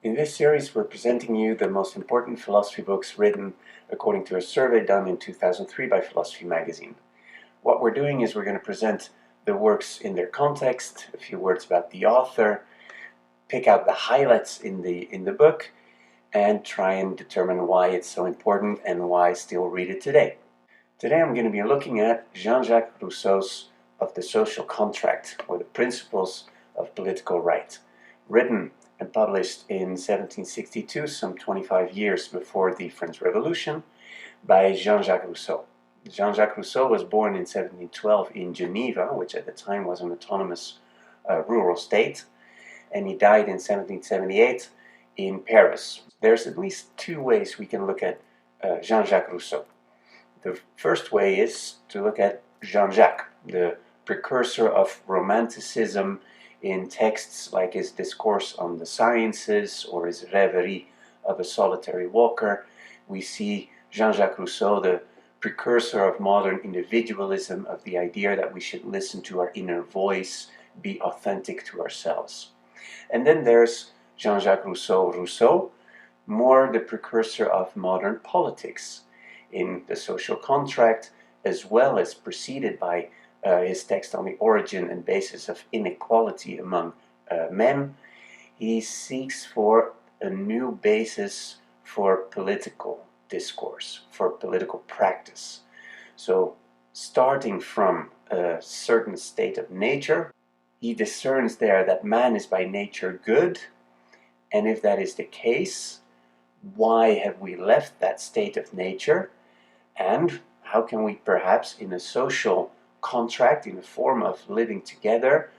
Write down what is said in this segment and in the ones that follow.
In this series, we're presenting you the most important philosophy books written according to a survey done in 2003 by Filosofie Magazine. What we're doing is we're going to present the works in their context, a few words about the author, pick out the highlights in the book, and try and determine why it's so important and why still read it today. Today I'm going to be looking at Jean-Jacques Rousseau's Of the Social Contract, or the Principles of Political Right, written and published in 1762, some 25 years before the French Revolution, by Jean-Jacques Rousseau. Jean-Jacques Rousseau was born in 1712 in Geneva, which at the time was an autonomous rural state, and he died in 1778 in Paris. There's at least two ways we can look at Jean-Jacques Rousseau. The first way is to look at Jean-Jacques, the precursor of Romanticism in texts like his Discourse on the Sciences or his Rêverie of a Solitary Walker. We see Jean-Jacques Rousseau, the precursor of modern individualism, of the idea that we should listen to our inner voice, be authentic to ourselves. And then there's Jean-Jacques Rousseau, more the precursor of modern politics in The Social Contract, as well as preceded by his text on the origin and basis of inequality among men. He seeks for a new basis for political discourse, for political practice. So, starting from a certain state of nature, he discerns there that man is by nature good, and if that is the case, why have we left that state of nature, and how can we perhaps in a social contract, in a form of living together,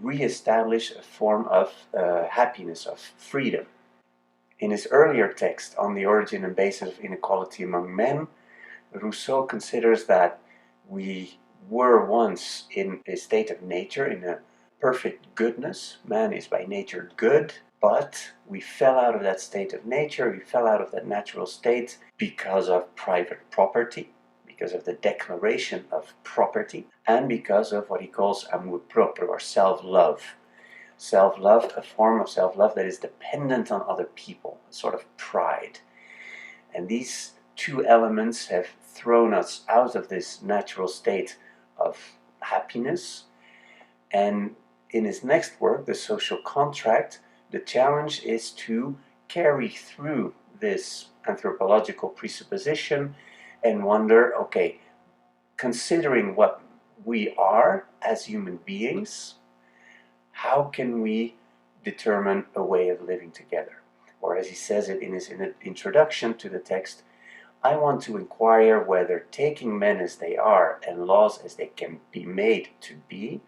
re-establish a form of happiness, of freedom. In his earlier text on the origin and basis of inequality among men, Rousseau considers that we were once in a state of nature, in a perfect goodness. Man is by nature good, but we fell out of that state of nature, we fell out of that natural state because of private property, because of the declaration of property, and because of what he calls amour propre, or self-love. Self-love, a form of self-love that is dependent on other people, a sort of pride. And these two elements have thrown us out of this natural state of happiness. And in his next work, The Social Contract, the challenge is to carry through this anthropological presupposition and wonder, okay, considering what we are as human beings, how can we determine a way of living together? Or as he says it in his introduction to the text, I want to inquire whether, taking men as they are and laws as they can be made to be,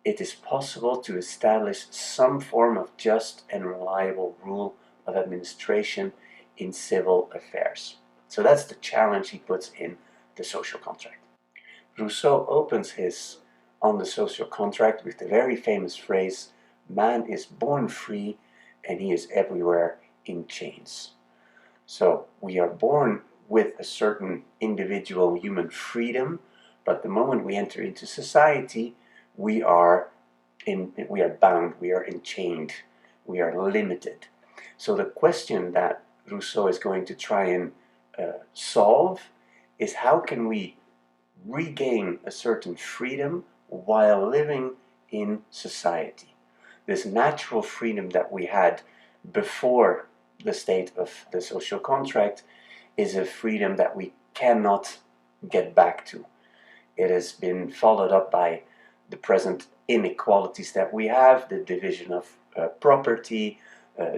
it is possible to establish some form of just and reliable rule of administration in civil affairs. So that's the challenge he puts in The Social Contract. Rousseau opens his On the Social Contract with the very famous phrase, man is born free and he is everywhere in chains. So we are born with a certain individual human freedom, but the moment we enter into society, we are bound, we are enchained, we are limited. So the question that Rousseau is going to try and solve is, how can we regain a certain freedom while living in society? This natural freedom that we had before the state of the social contract is a freedom that we cannot get back to. It has been followed up by the present inequalities that we have, the division of property,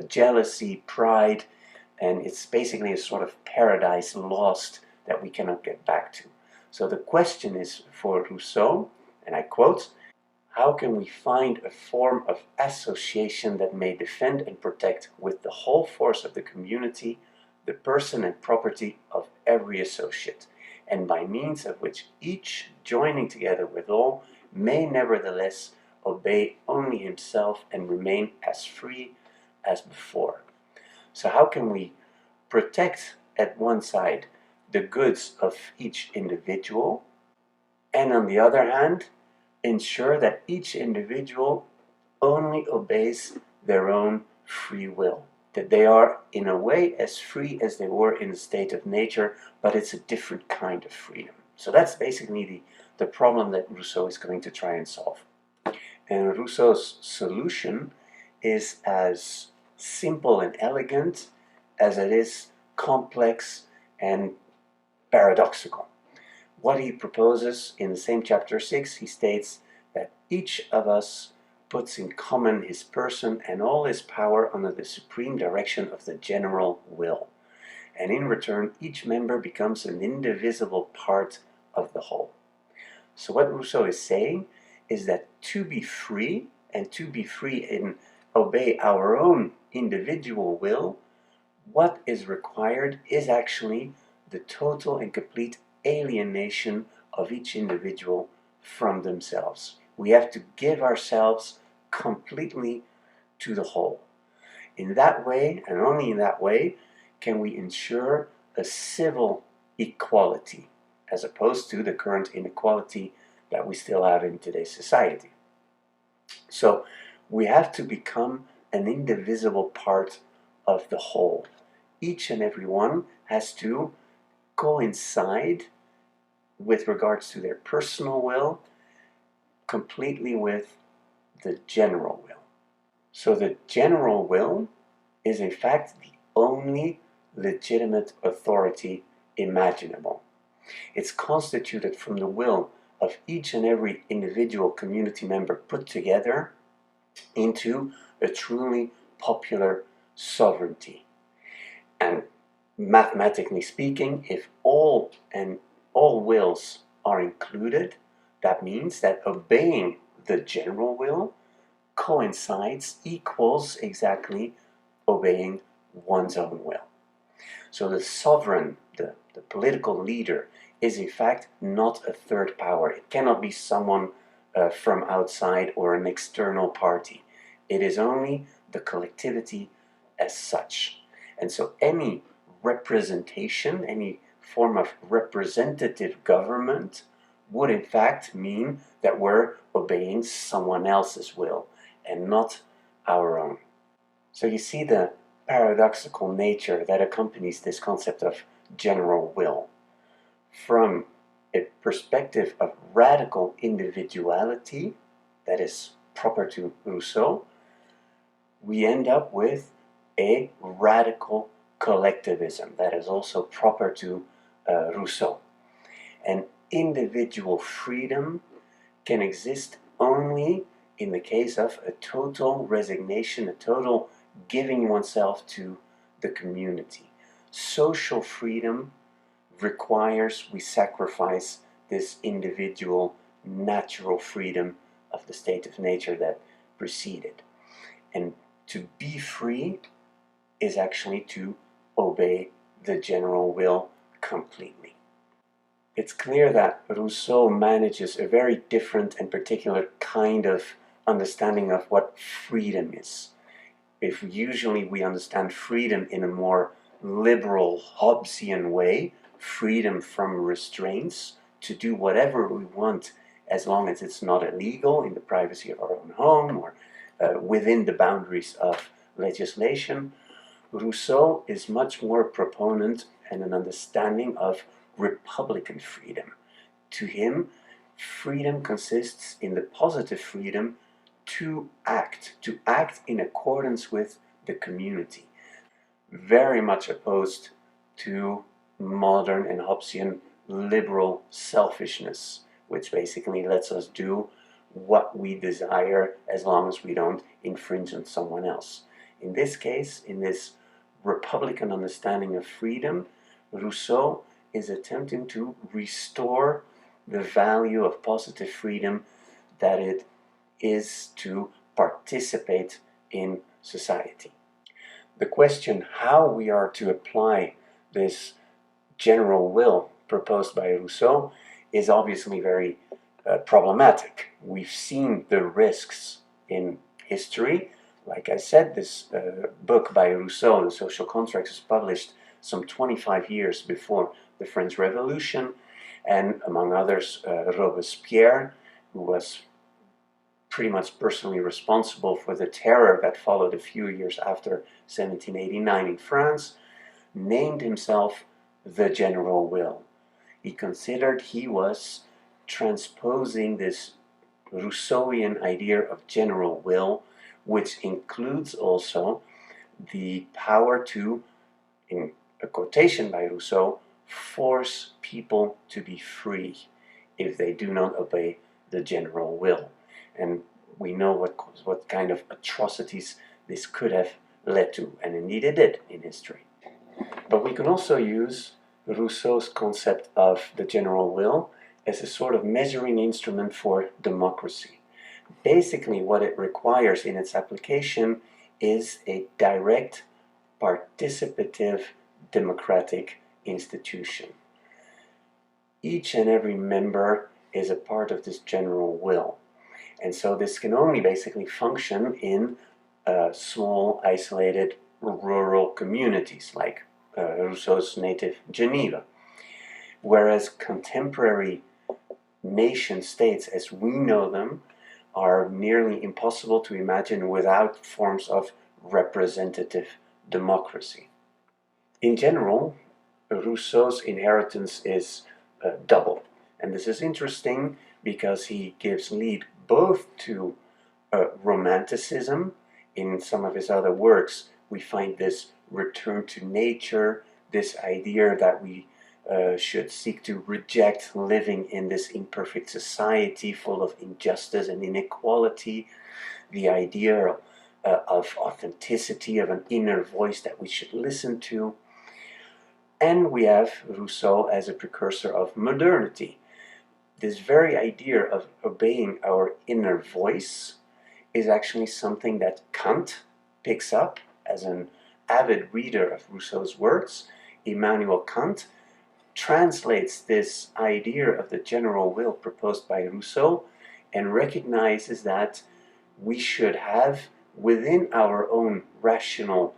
jealousy, pride, and it's basically a sort of paradise lost that we cannot get back to. So the question is for Rousseau, and I quote, how can we find a form of association that may defend and protect with the whole force of the community the person and property of every associate, and by means of which each, joining together with all, may nevertheless obey only himself and remain as free as before? So how can we protect at one side the goods of each individual, and on the other hand, ensure that each individual only obeys their own free will, that they are in a way as free as they were in the state of nature, but it's a different kind of freedom. So that's basically the problem that Rousseau is going to try and solve. And Rousseau's solution is as simple and elegant as it is complex and paradoxical. What he proposes in the same chapter 6, he states that each of us puts in common his person and all his power under the supreme direction of the general will. And in return, each member becomes an indivisible part of the whole. So what Rousseau is saying is that to be free, and to be free and obey our own individual will, what is required is actually the total and complete alienation of each individual from themselves. We have to give ourselves completely to the whole. In that way, and only in that way, can we ensure a civil equality, as opposed to the current inequality that we still have in today's society. So we have to become an indivisible part of the whole. Each and every one has to coincide with regards to their personal will completely with the general will. So the general will is in fact the only legitimate authority imaginable. It's constituted from the will of each and every individual community member put together into a truly popular sovereignty. And mathematically speaking, if all wills are included, that means that obeying the general will coincides, equals exactly obeying one's own will. So the sovereign, the political leader, is in fact not a third power. It cannot be someone from outside or an external party. It is only the collectivity as such. And so any representation, any form of representative government would in fact mean that we're obeying someone else's will and not our own. So you see the paradoxical nature that accompanies this concept of general will. From a perspective of radical individuality, that is proper to Rousseau, we end up with a radical collectivism that is also proper to Rousseau. And individual freedom can exist only in the case of a total resignation, a total giving oneself to the community. Social freedom requires we sacrifice this individual natural freedom of the state of nature that preceded. And to be free is actually to obey the general will completely. It's clear that Rousseau manages a very different and particular kind of understanding of what freedom is. If usually we understand freedom in a more liberal Hobbesian way, freedom from restraints to do whatever we want as long as it's not illegal in the privacy of our own home or within the boundaries of legislation, Rousseau is much more a proponent and an understanding of republican freedom. To him, freedom consists in the positive freedom to act in accordance with the community. Very much opposed to modern and Hobbesian liberal selfishness, which basically lets us do what we desire as long as we don't infringe on someone else. In this case, in this republican understanding of freedom, Rousseau is attempting to restore the value of positive freedom that it is to participate in society. The question how we are to apply this general will proposed by Rousseau is obviously very problematic. We've seen the risks in history. Like I said, this book by Rousseau, The Social Contract, was published some 25 years before the French Revolution, and among others, Robespierre, who was pretty much personally responsible for the terror that followed a few years after 1789 in France, named himself the general will. He considered he was transposing this Rousseauian idea of general will, which includes also the power to, in a quotation by Rousseau, force people to be free if they do not obey the general will. And we know what kind of atrocities this could have led to, and indeed it did in history. But we can also use Rousseau's concept of the general will as a sort of measuring instrument for democracy. Basically, what it requires in its application is a direct, participative, democratic institution. Each and every member is a part of this general will. And so this can only basically function in small, isolated, rural communities like Rousseau's native Geneva. Whereas contemporary nation states as we know them are nearly impossible to imagine without forms of representative democracy. In general, Rousseau's inheritance is double. And this is interesting because he gives lead both to Romanticism. In some of his other works, we find this return to nature, this idea that we should seek to reject living in this imperfect society full of injustice and inequality, the idea of authenticity, of an inner voice that we should listen to. And we have Rousseau as a precursor of modernity. This very idea of obeying our inner voice is actually something that Kant picks up as an avid reader of Rousseau's works. Immanuel Kant translates this idea of the general will proposed by Rousseau and recognizes that we should have within our own rational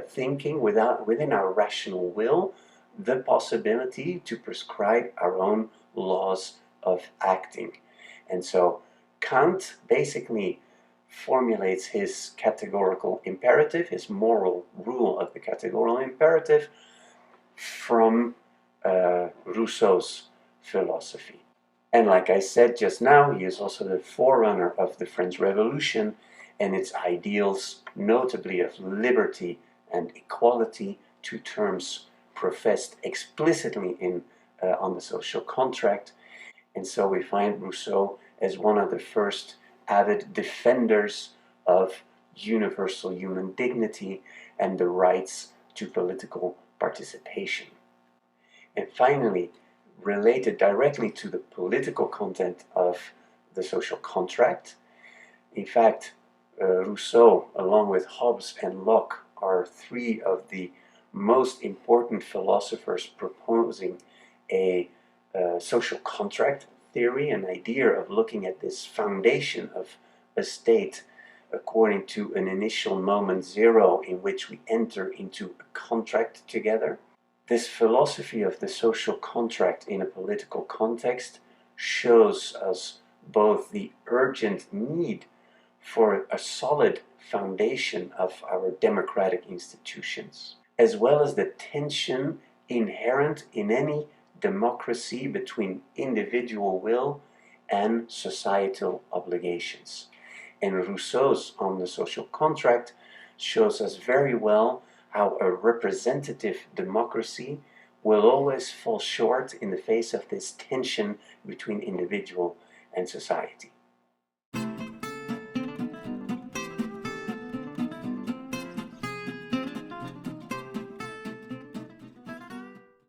thinking, within our rational will, the possibility to prescribe our own laws of acting. And so Kant basically formulates his categorical imperative, his moral rule of the categorical imperative, from Rousseau's philosophy. And like I said just now, he is also the forerunner of the French Revolution and its ideals, notably of liberty and equality, two terms professed explicitly on the social contract. And so we find Rousseau as one of the first avid defenders of universal human dignity and the rights to political participation. And finally, related directly to the political content of the social contract, in fact, Rousseau, along with Hobbes and Locke, are three of the most important philosophers proposing a social contract theory, an idea of looking at this foundation of a state according to an initial moment zero in which we enter into a contract together. This philosophy of the social contract in a political context shows us both the urgent need for a solid foundation of our democratic institutions, as well as the tension inherent in any democracy between individual will and societal obligations. And Rousseau's On the Social Contract shows us very well how a representative democracy will always fall short in the face of this tension between individual and society.